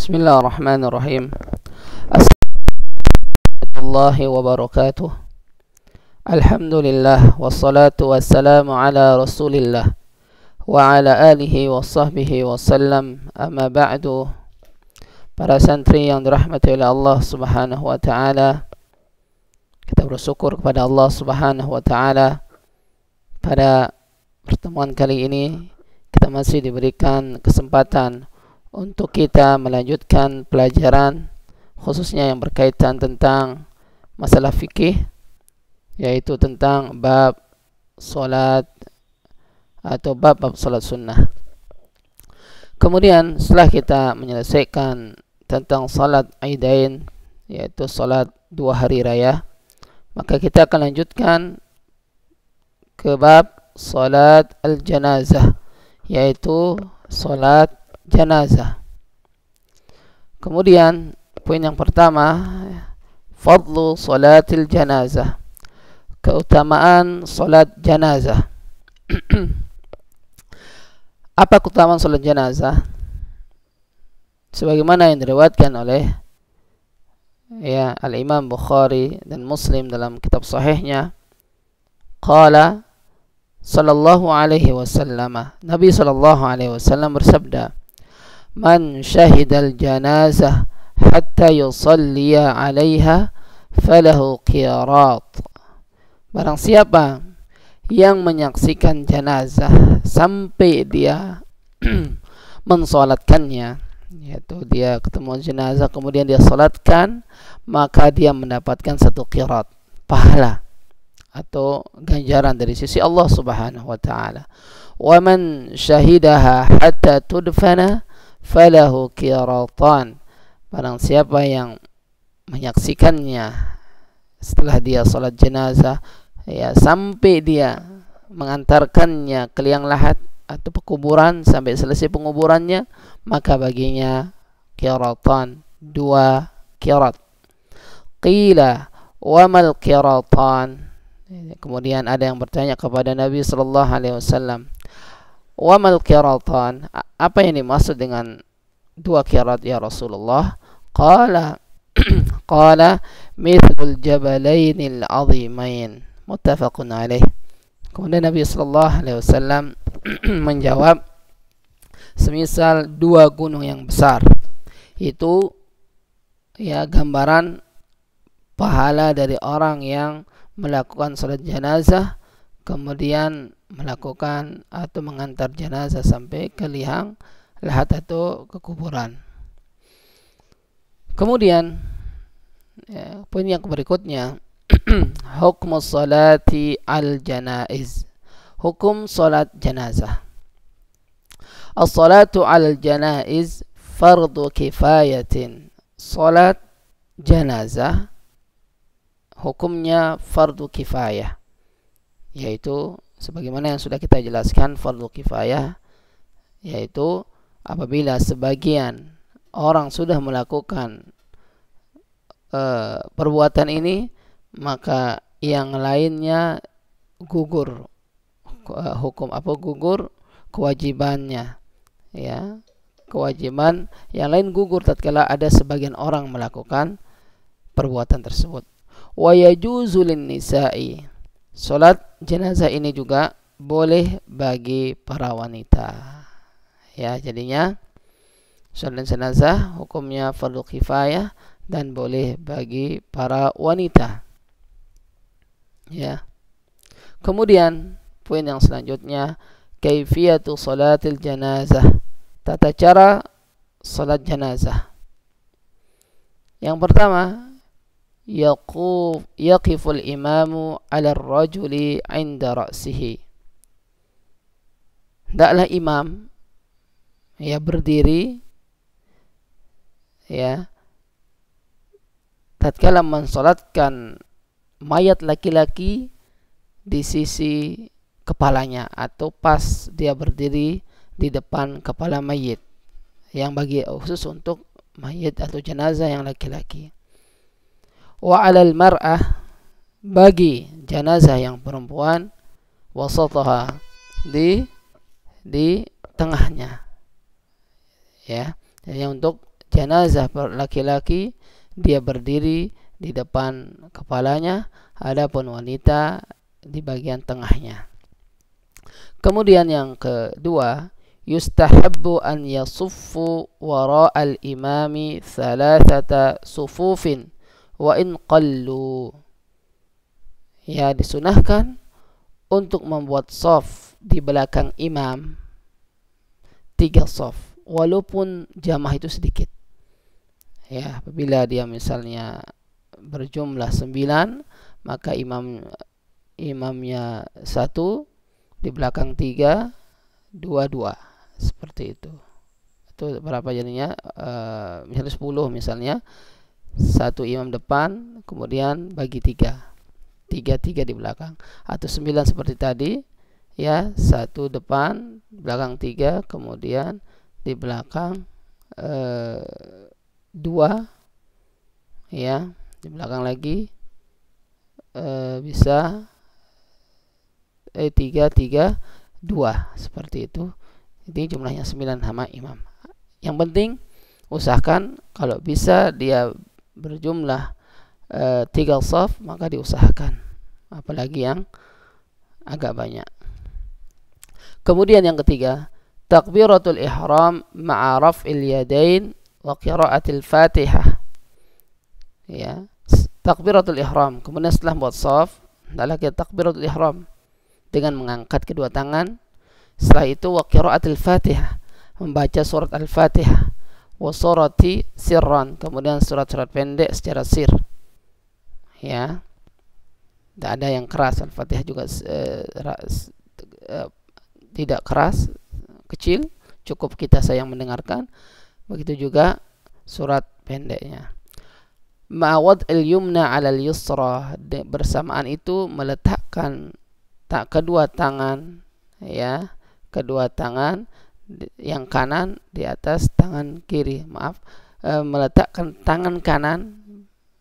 Bismillahirrahmanirrahim. Assalamualaikum wabarakatuh. Alhamdulillah wassalatu wassalamu ala Rasulillah wa ala alihi wa sahbihi wasallam. Amma ba'du. Para santri yang dirahmati oleh Allah Subhanahu wa taala, kita bersyukur kepada Allah Subhanahu wa taala pada pertemuan kali ini kita masih diberikan kesempatan untuk kita melanjutkan pelajaran khususnya yang berkaitan tentang masalah fikih, yaitu tentang bab solat atau bab solat sunnah. Kemudian setelah kita menyelesaikan tentang salat Aidain, yaitu salat 2 hari raya, maka kita akan lanjutkan ke bab salat al-janazah, yaitu salat janazah. Kemudian poin yang pertama, fadlu salatil janazah, keutamaan salat janazah. Apa keutamaan salat janazah? Sebagaimana yang diriwayatkan oleh Al-Imam Bukhari dan Muslim dalam kitab sahihnya, qala sallallahu alaihi wasallam, Nabi sallallahu alaihi wasallam bersabda, man syahidal janazah hatta yusalliya 'alaiha falahu qirat. Barang siapa yang menyaksikan janazah sampai dia mensolatkannya, yaitu dia ketemu jenazah kemudian dia solatkan, maka dia mendapatkan 1 qirat pahala atau ganjaran dari sisi Allah Subhanahu wa taala. Wa man syahidaha hatta tudfana falahu qiratan. Barang siapa yang menyaksikannya setelah dia salat jenazah, sampai dia mengantarkannya ke liang lahat atau pekuburan, sampai selesai penguburannya, maka baginya qiratan, 2 qirat. Qila wa mal qiratan. Kemudian ada yang bertanya kepada Nabi sallallahu alaihi wasallam, wa mal qiratan, apa yang dimaksud dengan 2 qirat ya Rasulullah? Qala qala mithlul jabalainil azimain, muttafaqun alaih. Kemudian Nabi sallallahu alaihi wasallam menjawab, semisal 2 gunung yang besar. Itu gambaran pahala dari orang yang melakukan salat janazah, kemudian melakukan atau mengantar jenazah sampai ke liang lahat atau ke kuburan. Kemudian poin yang berikutnya, hukum salati al janaiz, hukum salat janazah. As-salatu al janaiz fardu kifayatin. Salat janazah hukumnya fardu kifayah, yaitu sebagaimana yang sudah kita jelaskan, fardu kifayah yaitu apabila sebagian orang sudah melakukan perbuatan ini, maka yang lainnya gugur gugur kewajibannya, kewajiban yang lain gugur tatkala ada sebagian orang melakukan perbuatan tersebut. Wa yajuzu lin nisa'i, salat jenazah ini juga boleh bagi para wanita. Jadinya salat jenazah hukumnya fardu kifayah dan boleh bagi para wanita. Kemudian poin yang selanjutnya, kaifiyatu salatil janazah, tata cara salat janazah. Yang pertama, yaqiful imamu ala rajuli inda ra'sihi. Hendaklah imam berdiri tatkala mensolatkan mayat laki-laki di sisi kepalanya, atau pas dia berdiri di depan kepala mayit, yang bagi khusus untuk mayit atau jenazah yang laki-laki. Wa 'alal mar'ah, bagi jenazah yang perempuan, wasataha, di tengahnya. Jadi untuk jenazah laki-laki dia berdiri di depan kepalanya, adapun wanita di bagian tengahnya. Kemudian yang kedua, yustahabbu an yasuffu wara'al imami thalathata sufufin wa in qallu. Ya, disunahkan untuk membuat shaf di belakang imam 3 shaf walaupun jamaah itu sedikit. Ya, apabila dia misalnya berjumlah 9, maka imamnya 1, di belakang 3, 2, seperti itu. Itu berapa jadinya? Misalnya 10 misalnya. 1 imam depan, kemudian bagi 3. 3 di belakang. Atau 9 seperti tadi, ya, 1 depan, belakang 3, kemudian di belakang 2, ya, di belakang lagi bisa 3, 2 seperti itu. Jadi jumlahnya 9 sama imam. Yang penting usahakan kalau bisa dia berjumlah 3 shaf, maka diusahakan, apalagi yang agak banyak. Kemudian yang ketiga, takbiratul ihram ma'a raf'il yadain wa qira'atil Fatihah. Ya, takbiratul ihram. Kemudian setelah buat shaf, adalah kita takbiratul ihram dengan mengangkat kedua tangan. Setelah itu wa qira'atil Fatihah, membaca surat Al-Fatihah, wa surati sirran, kemudian surat-surat pendek secara sir. Ya, tidak ada yang keras. Al-Fatihah juga tidak keras, kecil, cukup kita sayang mendengarkan. Begitu juga surat pendeknya. Ma'awad al-yumna 'ala al-yusra, bersamaan itu meletakkan kedua tangan, ya, kedua tangan yang kanan di atas tangan kiri. Meletakkan tangan kanan,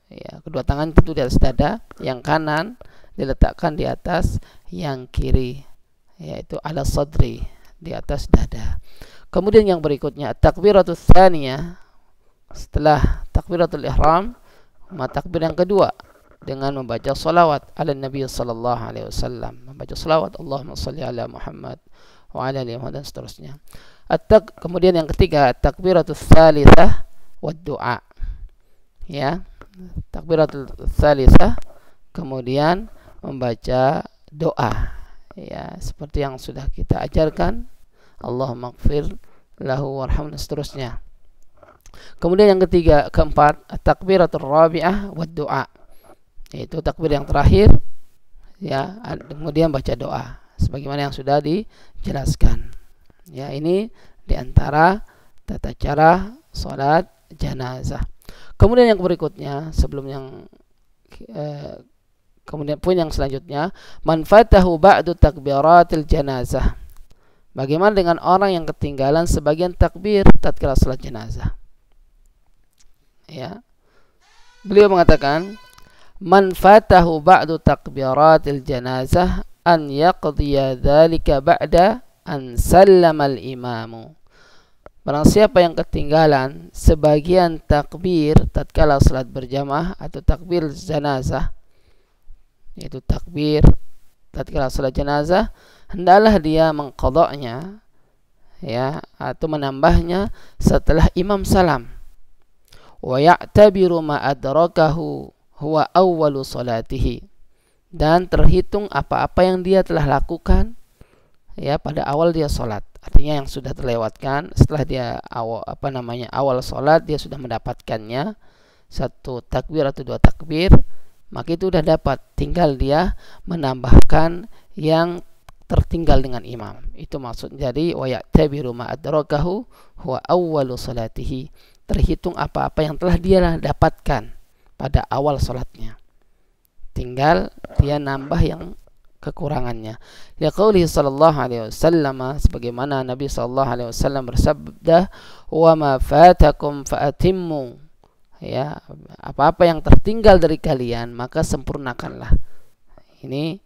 ya, kedua tangan itu di atas dada, yang kanan diletakkan di atas yang kiri, yaitu ala sadri, di atas dada. Kemudian yang berikutnya takbiratul tsaniyah, setelah takbiratul ihram, takbir yang kedua dengan membaca salawat ala Nabi sallallahu alaihi wasallam, membaca salawat Allahumma shalli ala Muhammad wa ala ali Muhammad dan seterusnya. Kemudian yang ketiga takbiratul tsalitsah wad du'a. Ya, takbiratul tsalitsah kemudian membaca doa, ya, seperti yang sudah kita ajarkan, Allahumma ighfir lahu warhamhu dan seterusnya. Kemudian yang keempat takbiratul rabi'ah wad du'a, yaitu takbir yang terakhir, ya, kemudian baca doa sebagaimana yang sudah dijelaskan. Ya, ini diantara tata cara salat jenazah. Kemudian yang berikutnya, kemudian poin yang selanjutnya, manfatahu ba'du takbiratil janazah. Bagaimana dengan orang yang ketinggalan sebagian takbir tatkala salat jenazah? Ya. Beliau mengatakan, manfatahu ba'du takbiratil janazah an yaqdiya dzalika ba'da an sallama al-imamu. Barang siapa yang ketinggalan sebagian takbir tatkala salat berjamaah atau takbir jenazah, yaitu takbir tatkala salat jenazah, hendaklah dia mengqadanya, ya, atau menambahnya setelah imam salam. Wa ya'tabiru ma adrakahu huwa awwalu salatihi, dan terhitung apa-apa yang dia telah lakukan, ya, pada awal dia salat. Artinya yang sudah terlewatkan setelah dia awal salat, dia sudah mendapatkannya 1 takbir atau 2 takbir, maka itu sudah dapat, tinggal dia menambahkan yang tertinggal dengan imam. Itu maksud jadi wa ya'tabiru ma adrakahu huwa awwalu salatihi, terhitung apa-apa yang telah dia dapatkan pada awal salatnya, tinggal dia nambah yang kekurangannya. Liqaulihi sallallahu alaihi wasallam, sebagaimana Nabi sallallahu alaihi wasallam bersabda, wa ma fatakum faatimmu, ya, apa-apa yang tertinggal dari kalian maka sempurnakanlah. Ini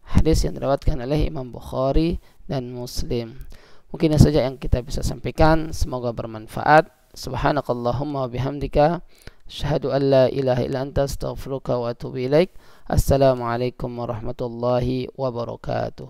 hadis yang diriwayatkan oleh Imam Bukhari dan Muslim. Mungkin saja yang kita bisa sampaikan, semoga bermanfaat. Subhanakallahumma wa bihamdika asyhadu an la ilaha illa anta astaghfiruka wa atubu ilaik. Assalamualaikum warahmatullahi wabarakatuh.